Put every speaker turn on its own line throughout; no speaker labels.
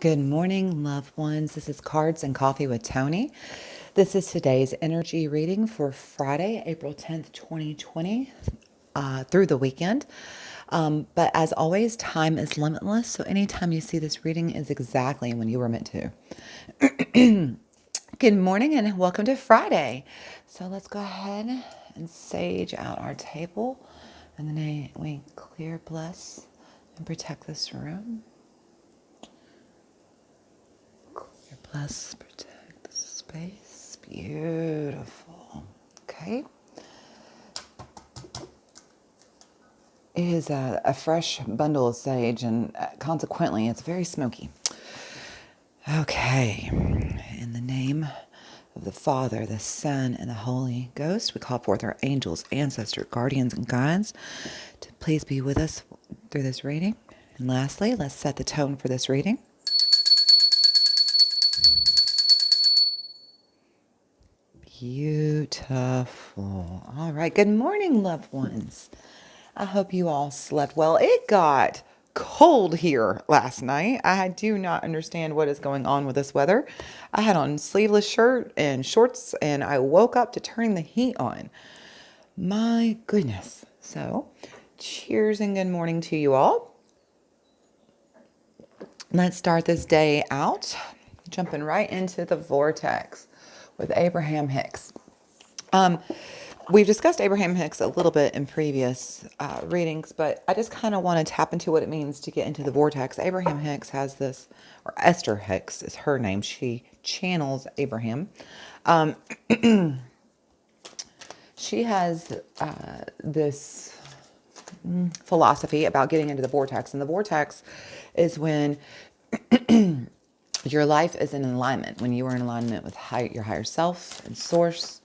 Good morning, loved ones. This is Cards and Coffee with Tony. This is today's energy reading for Friday, April 10th, 2020, through the weekend. But as always, time is limitless. So anytime you see this reading is exactly when you were meant to. Good morning and welcome to Friday. So let's go ahead and sage out our table. And then we clear, bless, and protect this room. Bless, protect the space. Beautiful. Okay. It is a fresh bundle of sage, and consequently, it's very smoky. Okay. In the name of the Father, the Son, and the Holy Ghost, we call forth our angels, ancestors, guardians, and guides to please be with us through this reading. And lastly, let's set the tone for this reading. Beautiful. All right. Good morning, loved ones. I hope you all slept well. It got cold here last night. I do not understand what is going on with this weather. I had on sleeveless shirt and shorts, and I woke up to turning the heat on. My goodness. So, cheers and good morning to you all. Let's start this day out, jumping right into the vortex with Abraham Hicks. We've discussed Abraham Hicks a little bit in previous readings, but I just kind of want to tap into what it means to get into the vortex. Abraham Hicks has this, or Esther Hicks is her name. She channels Abraham. She has this philosophy about getting into the vortex, and the vortex is when your life is in alignment, when you are in alignment with your higher self and source,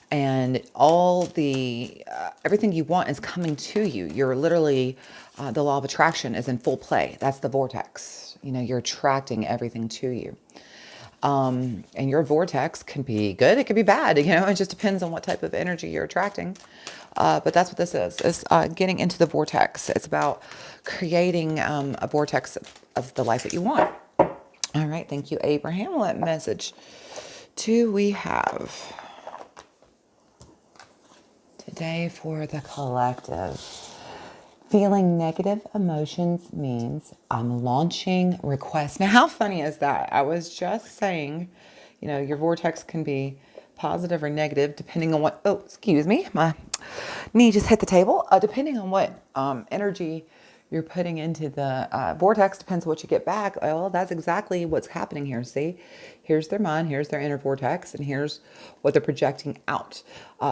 and all the everything you want is coming to you. You're literally the law of attraction is in full play. That's the vortex. You know, you're attracting everything to you. And your vortex can be good, it can be bad. You know, it just depends on what type of energy you're attracting. But that's what this is. It's getting into the vortex. It's about creating a vortex of the life that you want. All right, thank you, Abraham. What message do we have today for the collective? Feeling negative emotions means I'm launching requests. Now, how funny is that? I was just saying, you know, your vortex can be positive or negative depending on what, oh, excuse me, my knee just hit the table. Depending on what energy you're putting into the vortex, depends what you get back. Well, that's exactly what's happening here. See, here's their mind, here's their inner vortex, and here's what they're projecting out.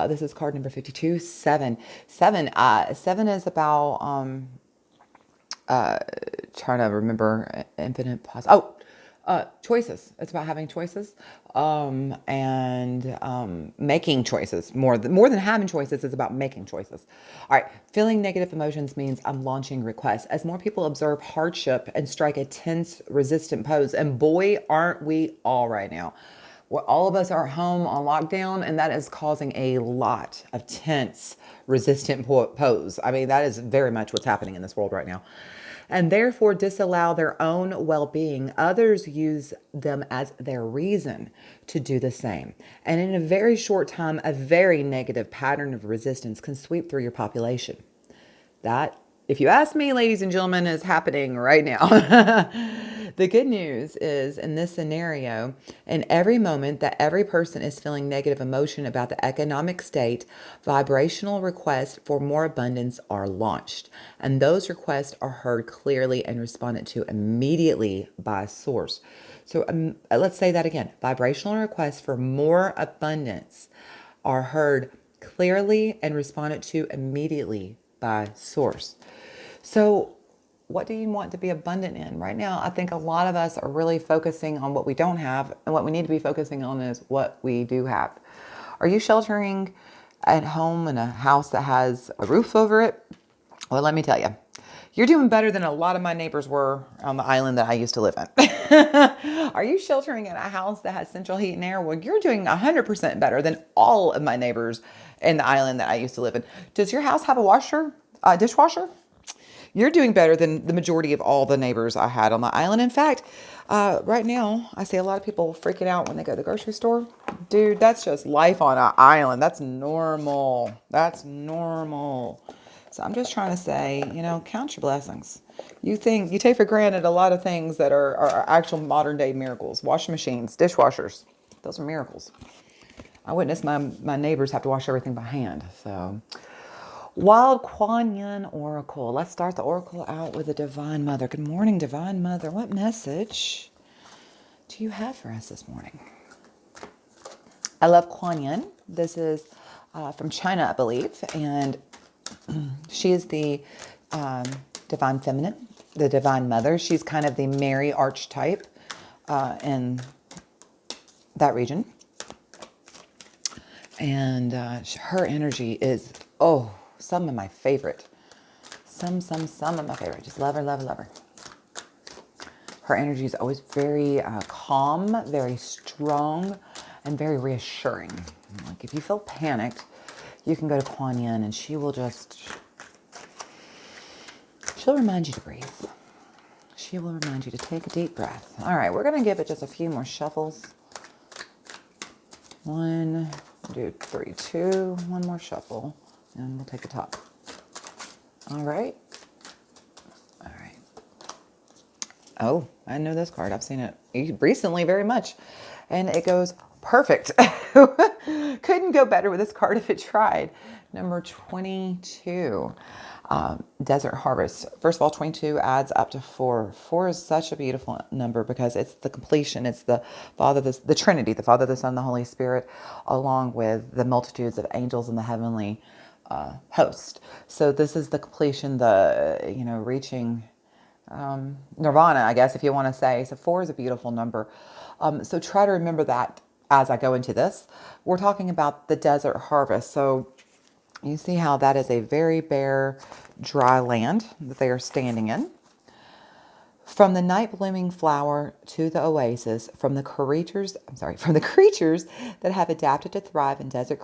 This is card number 52, 7. 7 is about, trying to remember infinite choices. It's about having choices, and making choices. More than having choices, it's about making choices. All right, feeling negative emotions means I'm launching requests. As more people observe hardship and strike a tense, resistant pose, and boy, aren't we all right now. Well, all of us are home on lockdown, and that is causing a lot of tense, resistant pose. I mean, that is very much what's happening in this world right now. And therefore disallow their own well-being. Others use them as their reason to do the same. And in a very short time, a very negative pattern of resistance can sweep through your population. That, if you ask me, ladies and gentlemen, is happening right now. The good news is, in this scenario, in every moment that every person is feeling negative emotion about the economic state, vibrational requests for more abundance are launched. And those requests are heard clearly and responded to immediately by source. So let's say that again. Vibrational requests for more abundance are heard clearly and responded to immediately by source. So what do you want to be abundant in? Right now, I think a lot of us are really focusing on what we don't have, and what we need to be focusing on is what we do have. Are you sheltering at home in a house that has a roof over it? Well, let me tell you, you're doing better than a lot of my neighbors were on the island that I used to live in. Are you sheltering in a house that has central heat and air? Well, you're doing 100% better than all of my neighbors in the island that I used to live in. Does your house have a dishwasher? You're doing better than the majority of all the neighbors I had on the island. In fact, right now, I see a lot of people freaking out when they go to the grocery store. Dude, that's just life on an island. That's normal. That's normal. So I'm just trying to say, count your blessings. You take for granted a lot of things that are actual modern day miracles. Washing machines, dishwashers. Those are miracles. I witnessed my neighbors have to wash everything by hand. So, Wild Kuan Yin Oracle. Let's start the oracle out with the Divine Mother. Good morning, Divine Mother. What message do you have for us this morning? I love Kuan Yin. This is from China, I believe. And she is the Divine Feminine, the Divine Mother. She's kind of the Mary archetype in that region. And her energy is, some of my favorite. Some of my favorite. Just love her, love her, love her. Her energy is always very calm, very strong, and very reassuring. Like if you feel panicked, you can go to Kuan Yin and she'll remind you to breathe. She will remind you to take a deep breath. All right, we're going to give it just a few more shuffles. 1, 2, 3, 2. One more shuffle, and we'll take a top. All right. All right. Oh, I know this card. I've seen it recently very much, and it goes perfect. Couldn't go better with this card if it tried. Number 22. Desert Harvest. First of all, 22 adds up to 4. 4 is such a beautiful number because it's the completion. It's the Father, the Trinity, the Father, the Son, the Holy Spirit, along with the multitudes of angels in the heavenly host. So this is the completion, reaching nirvana, I guess, if you want to say. So 4 is a beautiful number. So try to remember that as I go into this. We're talking about the desert harvest. So you see how that is a very bare, dry land that they are standing in. From the night blooming flower to the oasis, from the creatures that have adapted to thrive in desert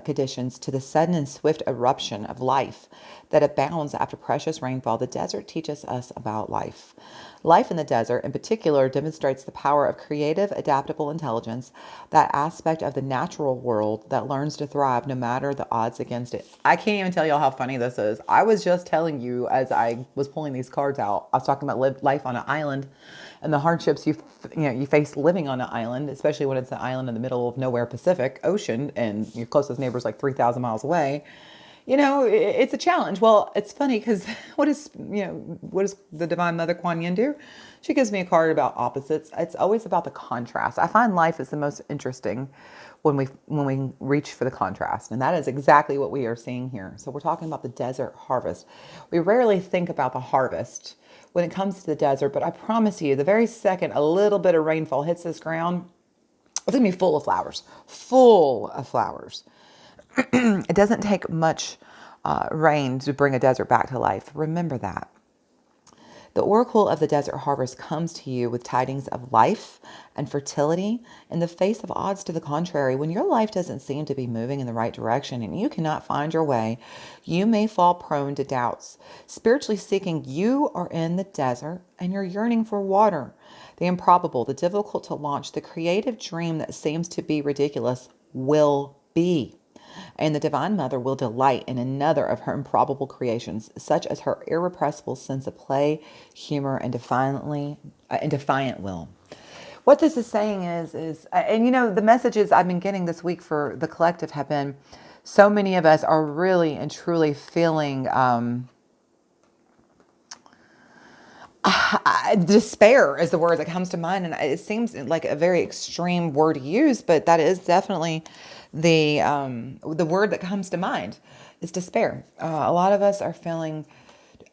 conditions to the sudden and swift eruption of life that abounds after precious rainfall, the desert teaches us about life. Life in the desert, in particular, demonstrates the power of creative, adaptable intelligence, that aspect of the natural world that learns to thrive no matter the odds against it. I can't even tell y'all how funny this is. I was just telling you as I was pulling these cards out, I was talking about life on an island and the hardships you face living on an island, especially when it's an island in the middle of nowhere Pacific Ocean and your closest neighbor's like 3,000 miles away. It's a challenge. Well, it's funny because what does the Divine Mother Kuan Yin do? She gives me a card about opposites. It's always about the contrast. I find life is the most interesting when we reach for the contrast. And that is exactly what we are seeing here. So we're talking about the desert harvest. We rarely think about the harvest when it comes to the desert, but I promise you, the very second a little bit of rainfall hits this ground, it's going to be full of flowers. Full of flowers. It doesn't take much rain to bring a desert back to life. Remember that. The oracle of the desert harvest comes to you with tidings of life and fertility in the face of odds to the contrary. When your life doesn't seem to be moving in the right direction and you cannot find your way, you may fall prone to doubts. Spiritually speaking, you are in the desert and you're yearning for water. The improbable, the difficult to launch, the creative dream that seems to be ridiculous will be. And the Divine Mother will delight in another of her improbable creations, such as her irrepressible sense of play, humor, and defiant will. What this is saying is, the messages I've been getting this week for the collective have been, so many of us are really and truly feeling despair is the word that comes to mind. And it seems like a very extreme word to use, but that is definitely the word that comes to mind is despair. A lot of us are feeling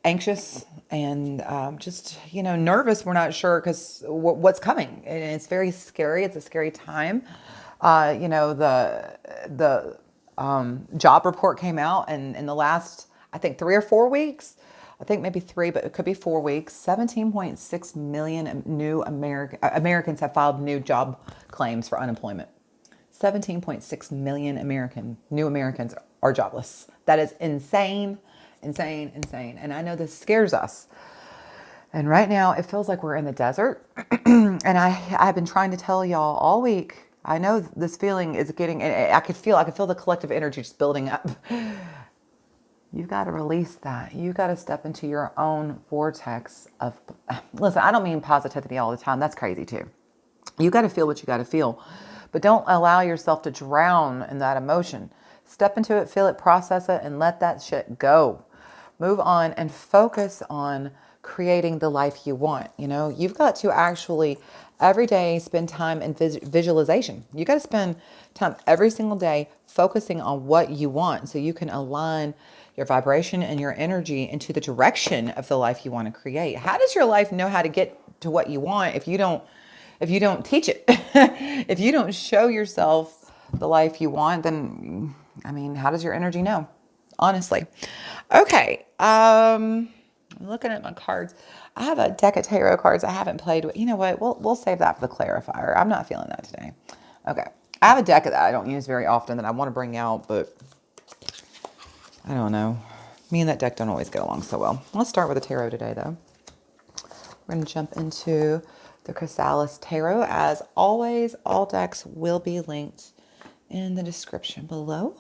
anxious and just, nervous. We're not sure because what's coming. And it's very scary. It's a scary time. The job report came out, and in the last, I think 3 or 4 weeks, I think maybe 3, but it could be 4 weeks, 17.6 million new Americans have filed new job claims for unemployment. 17.6 million new Americans are jobless. That is insane. Insane, insane. And I know this scares us. And right now it feels like we're in the desert. And I've been trying to tell y'all all week. I know this feeling is getting, and I could feel the collective energy just building up. You've got to release that. You got to step into your own vortex of, listen, I don't mean positivity all the time. That's crazy too. You got to feel what you got to feel, but don't allow yourself to drown in that emotion. Step into it, feel it, process it, and let that shit go. Move on and focus on creating the life you want. You know, you've got to actually every day spend time in visualization. You got to spend time every single day focusing on what you want so you can align your vibration and your energy into the direction of the life you want to create. How does your life know how to get to what you want if you don't teach it? If you don't show yourself the life you want, then I mean, how does your energy know? Honestly. Okay. I'm looking at my cards. I have a deck of tarot cards I haven't played with. You know what? We'll save that for the clarifier. I'm not feeling that today. Okay. I have a deck that I don't use very often that I want to bring out, but I don't know. Me and that deck don't always get along so well. Let's start with the tarot today, though. We're going to jump into the Chrysalis Tarot. As always, all decks will be linked in the description below.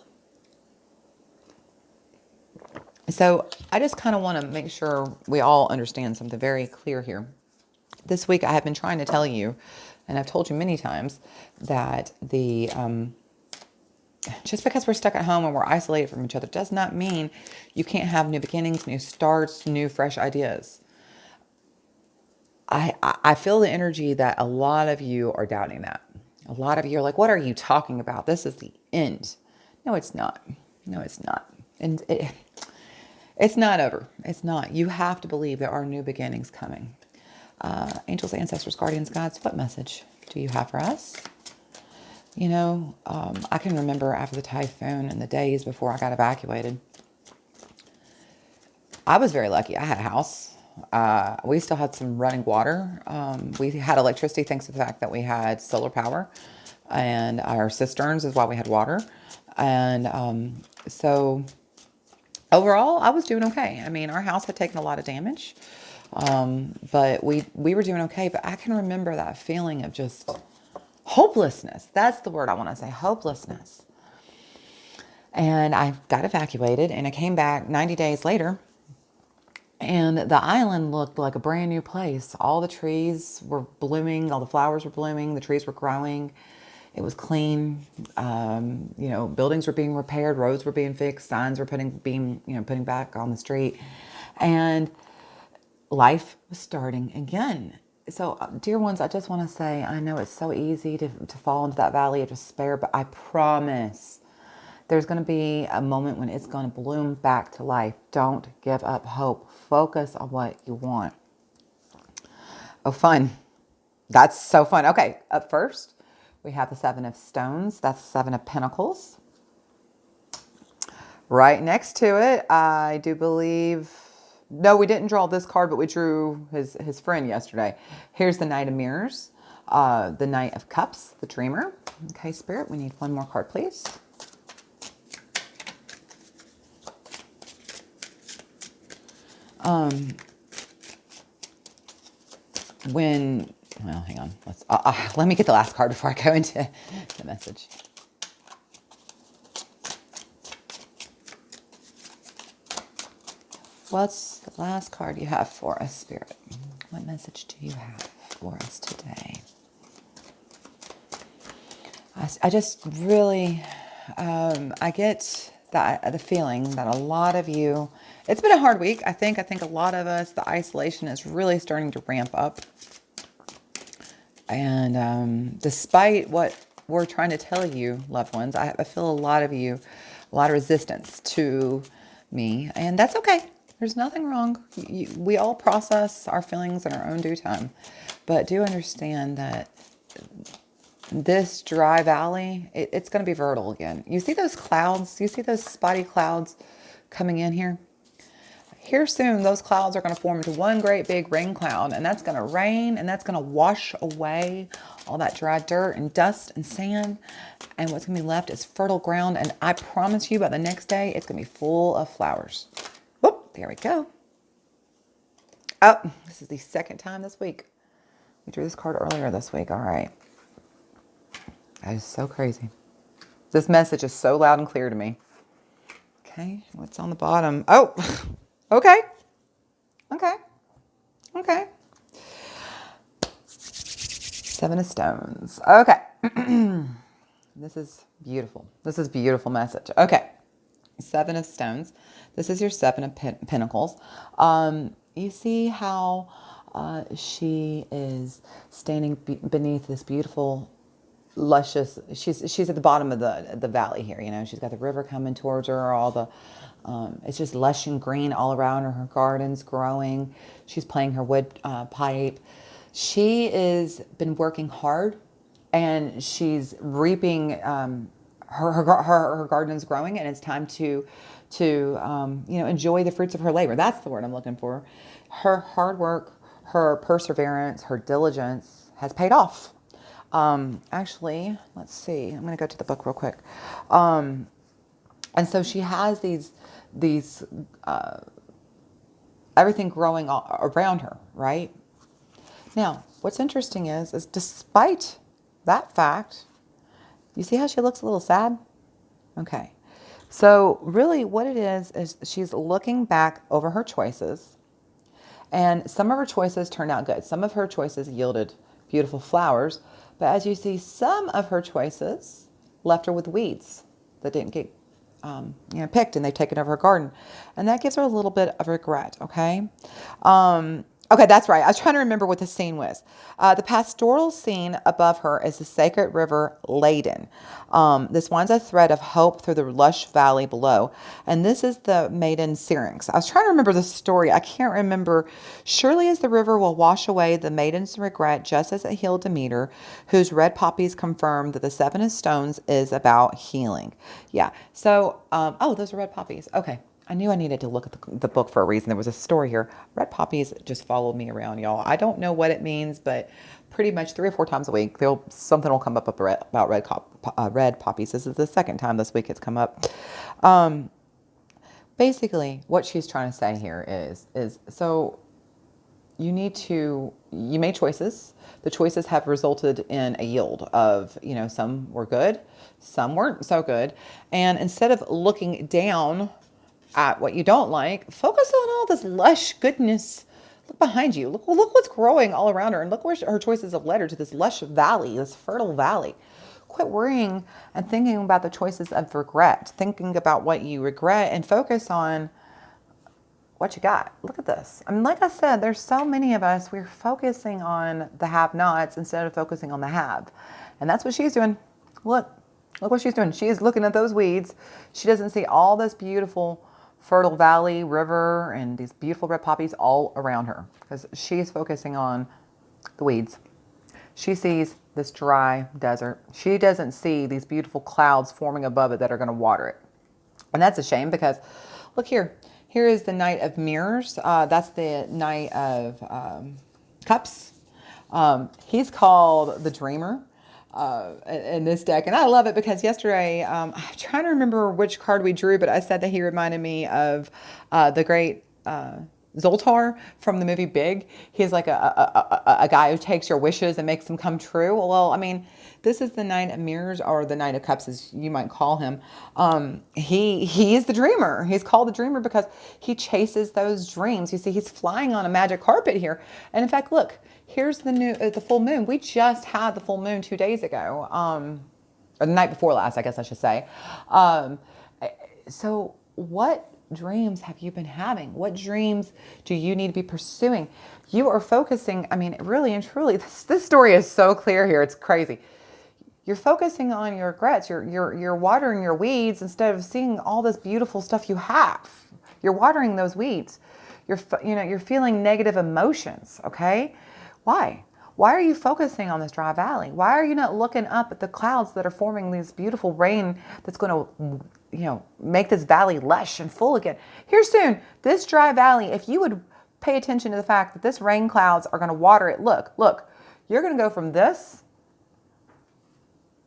So I just kind of want to make sure we all understand something very clear here. This week I have been trying to tell you, and I've told you many times, that just because we're stuck at home and we're isolated from each other does not mean you can't have new beginnings, new starts, new fresh ideas. I feel the energy that a lot of you are doubting that. A lot of you are like, what are you talking about? This is the end. No, it's not. No, it's not. And it's not over. It's not. You have to believe there are new beginnings coming. Angels, ancestors, guardians, gods, what message do you have for us? You know, I can remember after the typhoon and the days before I got evacuated, I was very lucky. I had a house. We still had some running water. We had electricity thanks to the fact that we had solar power, and our cisterns is why we had water. And so overall, I was doing okay. I mean, our house had taken a lot of damage, but we were doing okay. But I can remember that feeling of just hopelessness. That's the word I want to say, hopelessness. And I got evacuated, and I came back 90 days later. And the island looked like a brand new place. All the trees were blooming. All the flowers were blooming. The trees were growing. It was clean. You know, buildings were being repaired. Roads were being fixed. Signs were putting back on the street. And life was starting again. So, dear ones, I just want to say, I know it's so easy to fall into that valley of despair, but I promise there's going to be a moment when it's going to bloom back to life. Don't give up hope. Focus on what you want. Oh, fun. That's so fun. Okay, up first, we have the Seven of Stones. That's the Seven of Pentacles. Right next to it, I do believe... No, we didn't draw this card, but we drew his friend yesterday. Here's the Knight of Mirrors, the Knight of Cups, the Dreamer. Okay, Spirit, we need one more card, please. Well, hang on. Let me get the last card before I go into the message. What's the last card you have for us, Spirit? What message do you have for us today? I just really, I get the feeling that a lot of you, it's been a hard week. I think a lot of us, the isolation is really starting to ramp up. And despite what we're trying to tell you, loved ones, I feel a lot of you, a lot of resistance to me, and that's okay. There's nothing wrong. We all process our feelings in our own due time, but do understand that this dry valley, it's going to be fertile again. You see those clouds? You see those spotty clouds coming in here? Here soon, those clouds are going to form into one great big rain cloud, and that's going to rain, and that's going to wash away all that dry dirt and dust and sand, and what's going to be left is fertile ground, and I promise you by the next day, it's going to be full of flowers. Whoop. there we go. Oh, this is the second time this week. We drew this card earlier this week. All right. That is so crazy. This message is so loud and clear to me. Okay, what's on the bottom? Oh, okay. Okay. Okay. Seven of Stones. Okay. This is beautiful. This is a beautiful message. Okay. Seven of Stones. This is your Seven of Pentacles. You see how she is standing beneath this beautiful, luscious. She's at the bottom of the valley here. You know, she's got the river coming towards her. All the it's just lush and green all around her. Her garden's growing. She's playing her wood pipe. She has been working hard, and she's reaping. Her garden's growing, and it's time to enjoy the fruits of her labor. That's the word I'm looking for. Her hard work, her perseverance, her diligence has paid off. Actually, let's see. I'm going to go to the book real quick. And so she has these everything growing around her, right? Now, what's interesting is despite that fact, you see how she looks a little sad? Okay. So really what it is she's looking back over her choices, and some of her choices turned out good. Some of her choices yielded beautiful flowers, but as you see, some of her choices left her with weeds that didn't get picked, and they've taken over her garden. And that gives her a little bit of regret, okay? Okay, that's right. I was trying to remember what the scene was. The pastoral scene above her is the sacred river Ladin. This winds a thread of hope through the lush valley below. And this is the maiden Syrinx. I was trying to remember the story. I can't remember. Surely as the river will wash away the maiden's regret, just as it healed Demeter, whose red poppies confirm that the Seven of Stones is about healing. Yeah. So, those are red poppies. Okay. I knew I needed to look at the book for a reason. There was a story here. Red poppies just followed me around, y'all. I don't know what it means, but pretty much 3 or 4 times a week, something will come up about red poppies. This is the second time this week it's come up. Basically, what she's trying to say here is so you made choices. The choices have resulted in a yield of, some were good, some weren't so good. And instead of looking down at what you don't like, focus on all this lush goodness. Look behind you. Look what's growing all around her, and look where her choices have led her to this lush valley, this fertile valley. Quit worrying and thinking about the choices of regret, thinking about what you regret, and focus on what you got. Look at this. I mean, like I said, there's so many of us, we're focusing on the have-nots instead of focusing on the have. And that's what she's doing. Look what she's doing. She is looking at those weeds. She doesn't see all this beautiful fertile valley, river, and these beautiful red poppies all around her, because she's focusing on the weeds. She sees this dry desert. She doesn't see these beautiful clouds forming above it that are going to water it. And that's a shame, because look here. Here is the Knight of Mirrors. That's the Knight of Cups. He's called the Dreamer in this deck. And I love it because yesterday, I'm trying to remember which card we drew, but I said that he reminded me of the great Zoltar from the movie Big. He's like a guy who takes your wishes and makes them come true. Well, I mean, this is the Knight of Mirrors, or the Knight of Cups, as you might call him. He is the dreamer. He's called the dreamer because he chases those dreams. You see, he's flying on a magic carpet here. And in fact, look, here's the full moon. We just had the full moon 2 days ago, or the night before last, I guess I should say. So what dreams have you been having? What dreams do you need to be pursuing? You are focusing, I mean, really and truly, this story is so clear here. It's crazy. You're focusing on your regrets. You're watering your weeds instead of seeing all this beautiful stuff you have. You're watering those weeds. You're feeling negative emotions. Okay. Why? Why are you focusing on this dry valley? Why are you not looking up at the clouds that are forming these beautiful rain that's going to, make this valley lush and full again? Here soon, this dry valley, if you would pay attention to the fact that this rain clouds are going to water it. Look, you're going to go from this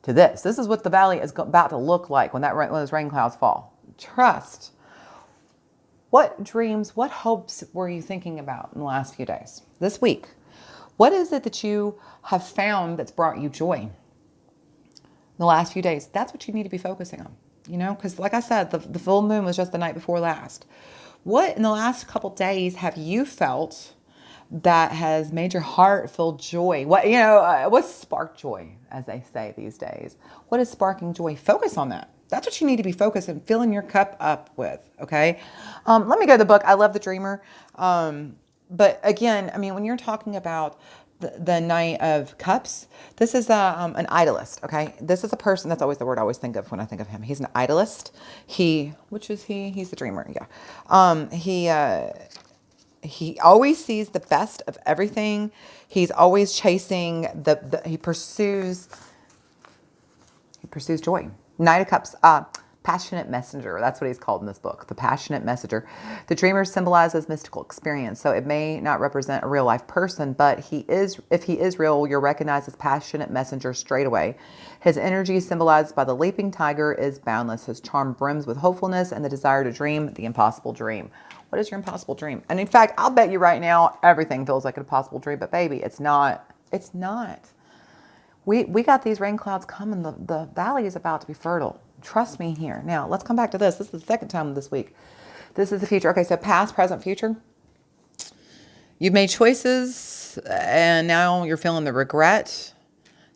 to this. This is what the valley is about to look like when those rain clouds fall. Trust. What dreams, what hopes were you thinking about in the last few days, this week? What is it that you have found that's brought you joy in the last few days? That's what you need to be focusing on, because like I said, the full moon was just the night before last. What in the last couple days have you felt that has made your heart feel joy? What sparked joy, as they say these days? What is sparking joy? Focus on that. That's what you need to be focused and filling your cup up with. Okay. Let me go to the book. I love The Dreamer. But again, I mean, when you're talking about the Knight of Cups, this is an idolist. Okay. This is a person. That's always the word I always think of when I think of him. He's an idolist. Which is he? He's the dreamer. Yeah. He always sees the best of everything. He's always chasing he pursues joy. Knight of Cups, passionate messenger. That's what he's called in this book, the passionate messenger. The dreamer symbolizes mystical experience. So it may not represent a real life person, but if he is real, you'll recognize his passionate messenger straight away. His energy, symbolized by the leaping tiger, is boundless. His charm brims with hopefulness and the desire to dream the impossible dream. What is your impossible dream? And in fact, I'll bet you right now, everything feels like an impossible dream, but baby, it's not. It's not. We got these rain clouds coming. The valley is about to be fertile. Trust me here. Now, let's come back to this. This is the second time this week. This is the future. Okay, so past, present, future. You've made choices, and now you're feeling the regret.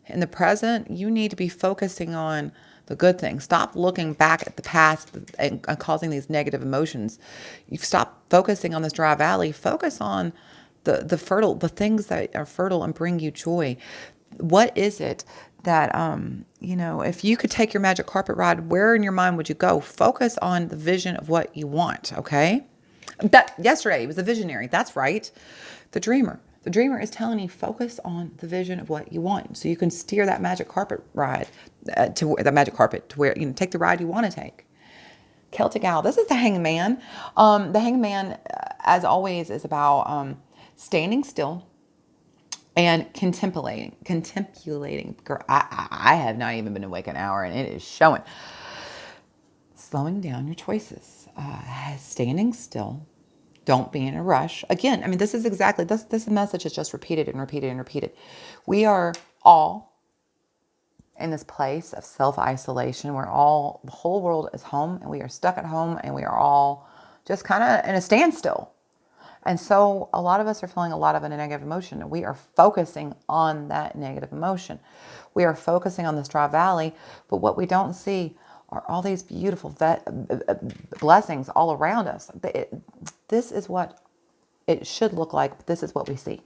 In the present, you need to be focusing on the good things. Stop looking back at the past and causing these negative emotions. You've stopped focusing on this dry valley. Focus on the things that are fertile and bring you joy. What is it that, if you could take your magic carpet ride, where in your mind would you go? Focus on the vision of what you want, okay? Yesterday, he was a visionary. That's right. The dreamer. The dreamer is telling you, focus on the vision of what you want. So you can steer that magic carpet ride to where, take the ride you want to take. Celtic Owl. This is the Hangman. The Hangman, as always, is about standing still and contemplating. Girl, I have not even been awake an hour, and it is showing. Slowing down your choices. Standing still. Don't be in a rush. Again, I mean, this is exactly, this message is just repeated and repeated and repeated. We are all in this place of self-isolation where the whole world is home, and we are stuck at home, and we are all just kind of in a standstill. And so a lot of us are feeling a lot of a negative emotion. We are focusing on that negative emotion. We are focusing on this dry valley, but what we don't see are all these beautiful blessings all around us. This is what it should look like, but this is what we see.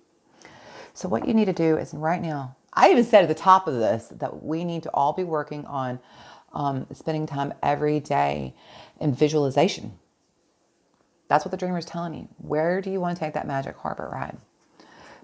So what you need to do is right now, I even said at the top of this that we need to all be working on spending time every day in visualization. That's what the dreamer is telling you. Where do you want to take that magic carpet ride?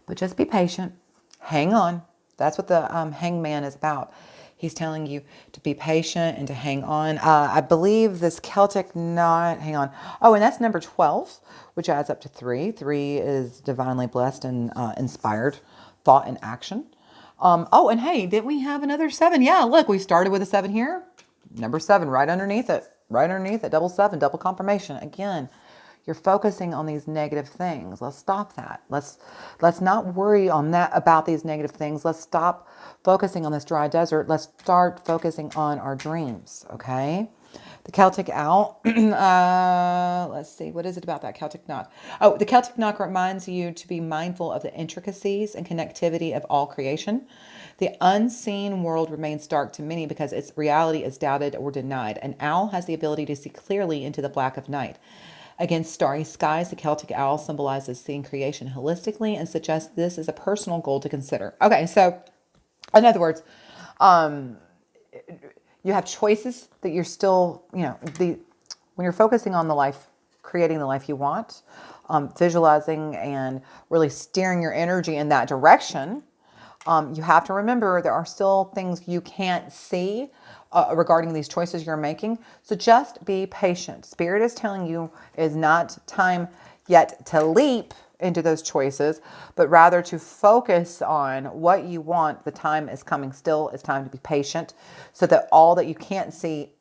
But just be patient. Hang on. That's what the hangman is about. He's telling you to be patient and to hang on. I believe this Celtic knot, hang on. Oh, and that's number 12, which adds up to 3. 3 is divinely blessed and inspired thought and action. And hey, didn't we have another 7? Yeah, look, we started with a 7 here. Number 7 right underneath it. Right underneath it, double 7, double confirmation. Again, you're focusing on these negative things. Let's stop that. Let's not worry about these negative things. Let's stop focusing on this dry desert. Let's start focusing on our dreams, okay? The Celtic Owl. Let's see. What is it about that Celtic knot? Oh, the Celtic knot reminds you to be mindful of the intricacies and connectivity of all creation. The unseen world remains dark to many because its reality is doubted or denied. An owl has the ability to see clearly into the black of night. Against starry skies, the Celtic owl symbolizes seeing creation holistically and suggests this is a personal goal to consider. Okay, so in other words, you have choices that you're still, when you're focusing on the life, creating the life you want, visualizing and really steering your energy in that direction, you have to remember there are still things you can't see regarding these choices you're making. So just be patient. Spirit is telling you it is not time yet to leap into those choices, but rather to focus on what you want. The time is coming still. It's time to be patient so that all that you can't see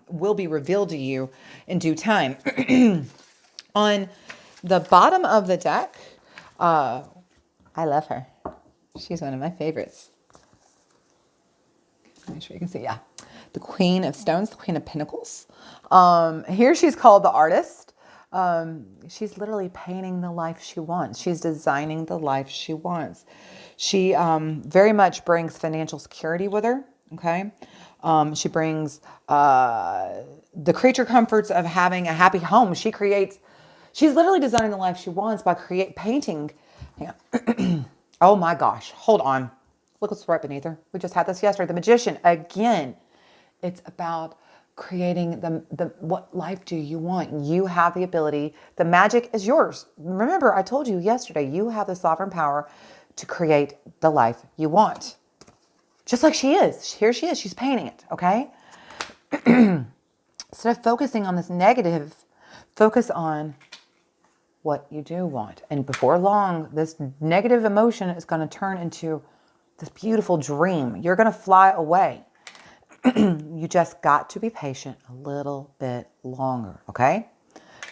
will be revealed to you in due time. On the bottom of the deck, I love her. She's one of my favorites. Make sure you can see, yeah. The Queen of Stones, the Queen of Pentacles. Here she's called the artist. She's literally painting the life she wants. She's designing the life she wants. She very much brings financial security with her, okay? She brings the creature comforts of having a happy home. She's literally designing the life she wants by painting. Hang on. Oh my gosh, hold on. Look what's right beneath her. We just had this yesterday. The Magician. Again, it's about creating what life do you want? You have the ability. The magic is yours. Remember, I told you yesterday, you have the sovereign power to create the life you want. Just like she is. Here she is. She's painting it, okay? Instead of focusing on this negative, focus on what you do want. And before long, this negative emotion is going to turn into this beautiful dream. You're going to fly away. You just got to be patient a little bit longer, okay?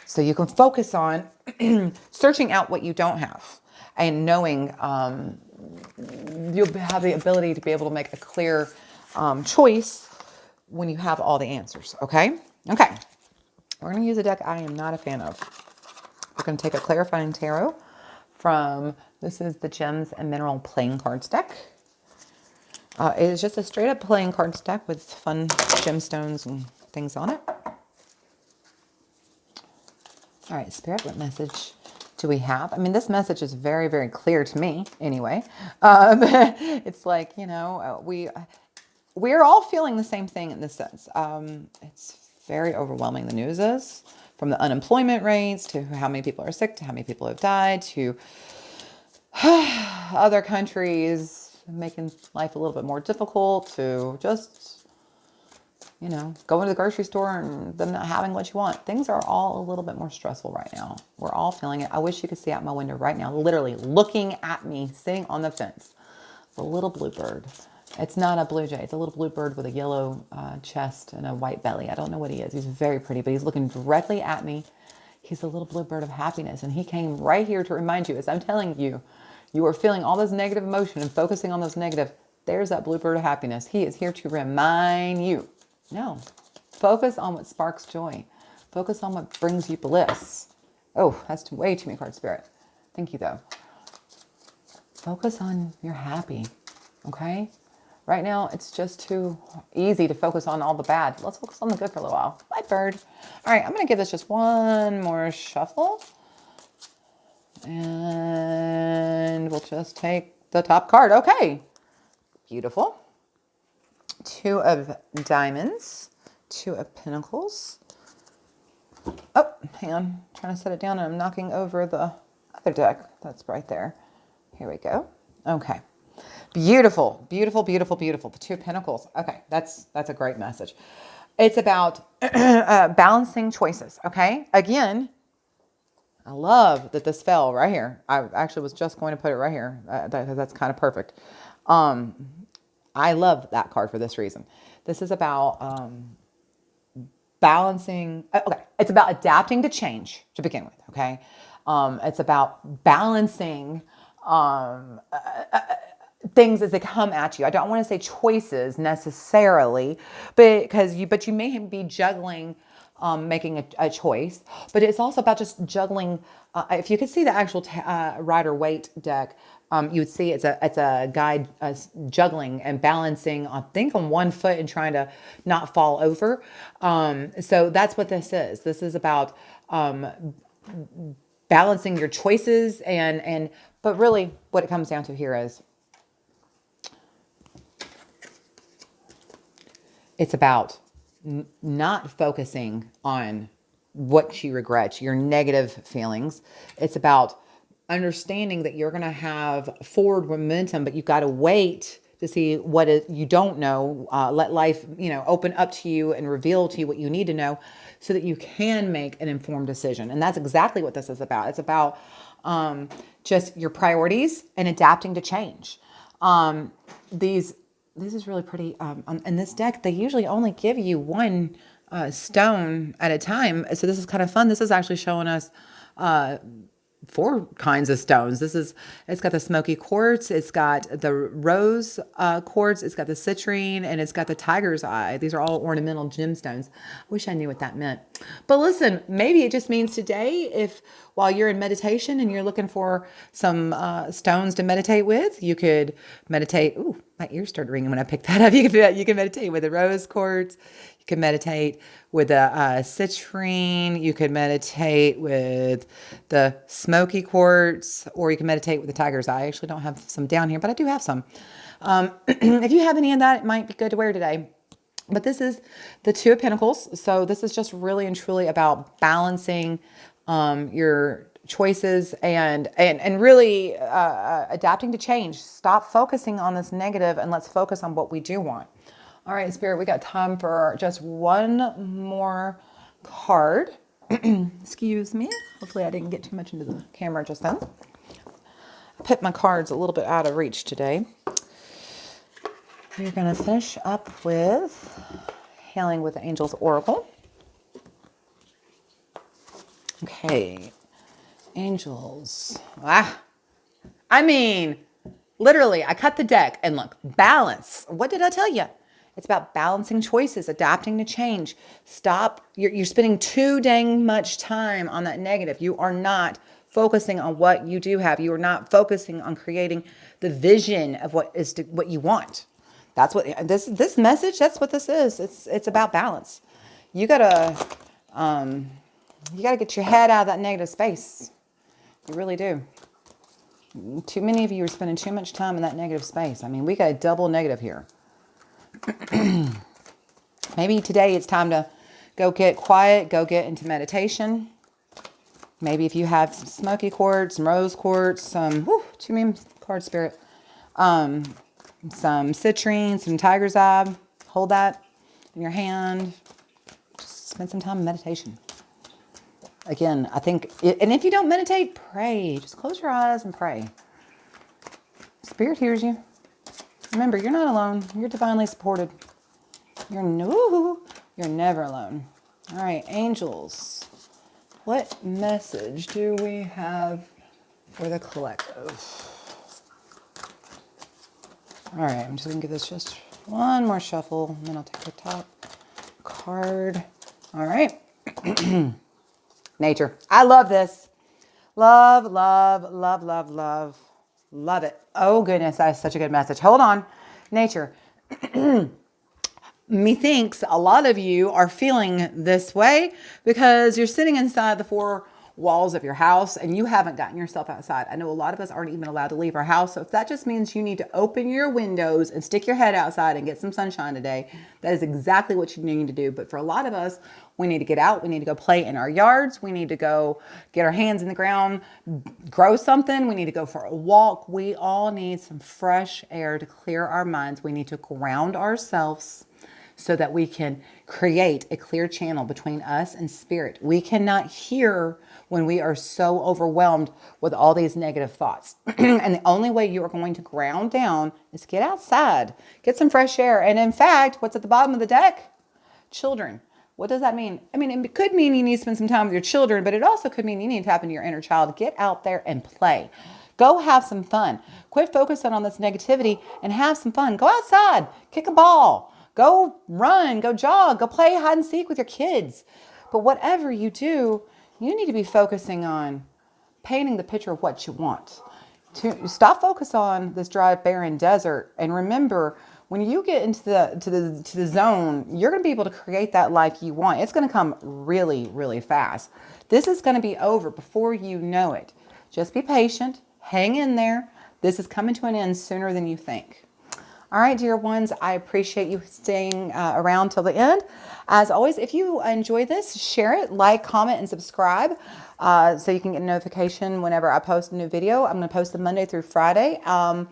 So you can focus on searching out what you don't have and knowing you'll have the ability to be able to make a clear choice when you have all the answers, okay? Okay. We're going to use a deck I am not a fan of. We're going to take a clarifying tarot from, this is the Gems and Mineral Playing Cards deck. It is just a straight up playing cards deck with fun gemstones and things on it. All right, Spirit, what message do we have? I mean, this message is very, very clear to me anyway. It's like, you know, we're all feeling the same thing in this sense. It's very overwhelming, the news is, from the unemployment rates to how many people are sick, to how many people have died, to other countries making life a little bit more difficult, to just, you know, going to the grocery store and them not having what you want. Things are all a little bit more stressful right now. We're all feeling it. I wish you could see out my window right now, literally looking at me, sitting on the fence. It's a little blue bird. It's not a blue jay. It's a little blue bird with a yellow chest and a white belly. I don't know what he is. He's very pretty, but he's looking directly at me. He's a little blue bird of happiness. And he came right here to remind you, as I'm telling you, you are feeling all this negative emotion and focusing on those negative. There's that blue bird of happiness. He is here to remind you. No, focus on what sparks joy. Focus on what brings you bliss. Oh, that's way too many cards, Spirit. Thank you, though. Focus on you're happy, okay? Right now, it's just too easy to focus on all the bad. Let's focus on the good for a little while. Bye, bird. All right, I'm going to give this just one more shuffle. And we'll just take the top card. Okay. Beautiful. Two of Diamonds. Two of Pentacles. Oh, hang on. I'm trying to set it down and I'm knocking over the other deck. That's right there. Here we go. Okay. Beautiful, beautiful, beautiful, beautiful. The Two of Pentacles. Okay, that's a great message. It's about balancing choices, okay? Again, I love that this fell right here. I actually was just going to put it right here. That's kind of perfect. I love that card for this reason. This is about balancing. Okay, it's about adapting to change to begin with, okay? It's about balancing things as they come at you. I don't want to say choices necessarily, but you may be juggling making a choice, but it's also about just juggling. If you could see the actual Rider-Waite deck, you would see it's a guy juggling and balancing, I think, on one foot and trying to not fall over. So that's what this is. This is about balancing your choices but really what it comes down to here is it's about not focusing on what you regret, your negative feelings. It's about understanding that you're going to have forward momentum, but you've got to wait to see what you don't know. Let life, open up to you and reveal to you what you need to know so that you can make an informed decision. And that's exactly what this is about. It's about just your priorities and adapting to change. This is really pretty. In this deck, they usually only give you one stone at a time. So this is kind of fun. This is actually showing us 4 kinds of stones. It's got the smoky quartz, it's got the rose quartz, it's got the citrine, and it's got the tiger's eye. These are all ornamental gemstones. I wish I knew what that meant. But listen, maybe it just means today, if while you're in meditation and you're looking for some stones to meditate with, you could meditate. Ooh, my ears started ringing when I picked that up. You can meditate with the rose quartz. You can meditate with the citrine. You could meditate with the smoky quartz, or you can meditate with the tiger's eye. I actually don't have some down here, but I do have some. If you have any of that, it might be good to wear today. But this is the Two of Pentacles. So this is just really and truly about balancing your choices and really adapting to change. Stop focusing on this negative and let's focus on what we do want. All right, Spirit, we got time for just one more card. Excuse me. Hopefully I didn't get too much into the camera just then. I put my cards a little bit out of reach today. We're going to finish up with Healing with the Angels Oracle. Okay. Angels. I mean, literally, I cut the deck and look, balance. What did I tell you? It's about balancing choices, adapting to change. Stop. You're spending too dang much time on that negative. You are not focusing on what you do have. You are not focusing on creating the vision of what you want. That's what this message. That's what this is. It's about balance. You gotta get your head out of that negative space. You really do. Too many of you are spending too much time in that negative space. I mean, we got a double negative here. Maybe today it's time to go get quiet, go get into meditation. Maybe if you have some smoky quartz, some rose quartz, some, too many card, Spirit. Some citrine, some tiger's eye. Hold that in your hand. Just spend some time in meditation. Again, I think, and if you don't meditate, pray. Just close your eyes and pray. Spirit hears you. Remember, you're not alone. You're divinely supported. You're never alone. All right, angels. What message do we have for the collective? All right, I'm just going to give this just one more shuffle, and then I'll take the top card. All right. Nature. I love this. Love, love, love, love, love. Love it. Oh, goodness, that is such a good message. Hold on. Nature. Methinks a lot of you are feeling this way because you're sitting inside the 4 walls of your house and you haven't gotten yourself outside. I know a lot of us aren't even allowed to leave our house. So if that just means you need to open your windows and stick your head outside and get some sunshine today, that is exactly what you need to do. But for a lot of us, we need to get out. We need to go play in our yards. We need to go get our hands in the ground, grow something. We need to go for a walk. We all need some fresh air to clear our minds. We need to ground ourselves so that we can create a clear channel between us and spirit. We cannot hear when we are so overwhelmed with all these negative thoughts. And the only way you are going to ground down is get outside, get some fresh air. And in fact, what's at the bottom of the deck? Children. What does that mean? I mean, it could mean you need to spend some time with your children, but it also could mean you need to tap into your inner child. Get out there and play. Go have some fun. Quit focusing on this negativity and have some fun. Go outside, kick a ball. Go run, go jog, go play hide and seek with your kids. But whatever you do, you need to be focusing on painting the picture of what you want. To stop focus on this dry, barren desert. And remember, when you get into the zone, you're going to be able to create that life you want. It's going to come really, really fast. This is going to be over before you know it. Just be patient. Hang in there. This is coming to an end sooner than you think. All right, dear ones, I appreciate you staying around till the end. As always, if you enjoy this, share it, like, comment, and subscribe so you can get a notification whenever I post a new video. I'm going to post them Monday through Friday. I'm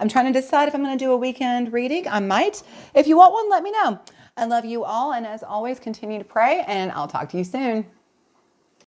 trying to decide if I'm going to do a weekend reading. I might. If you want one, let me know. I love you all, and as always, continue to pray, and I'll talk to you soon.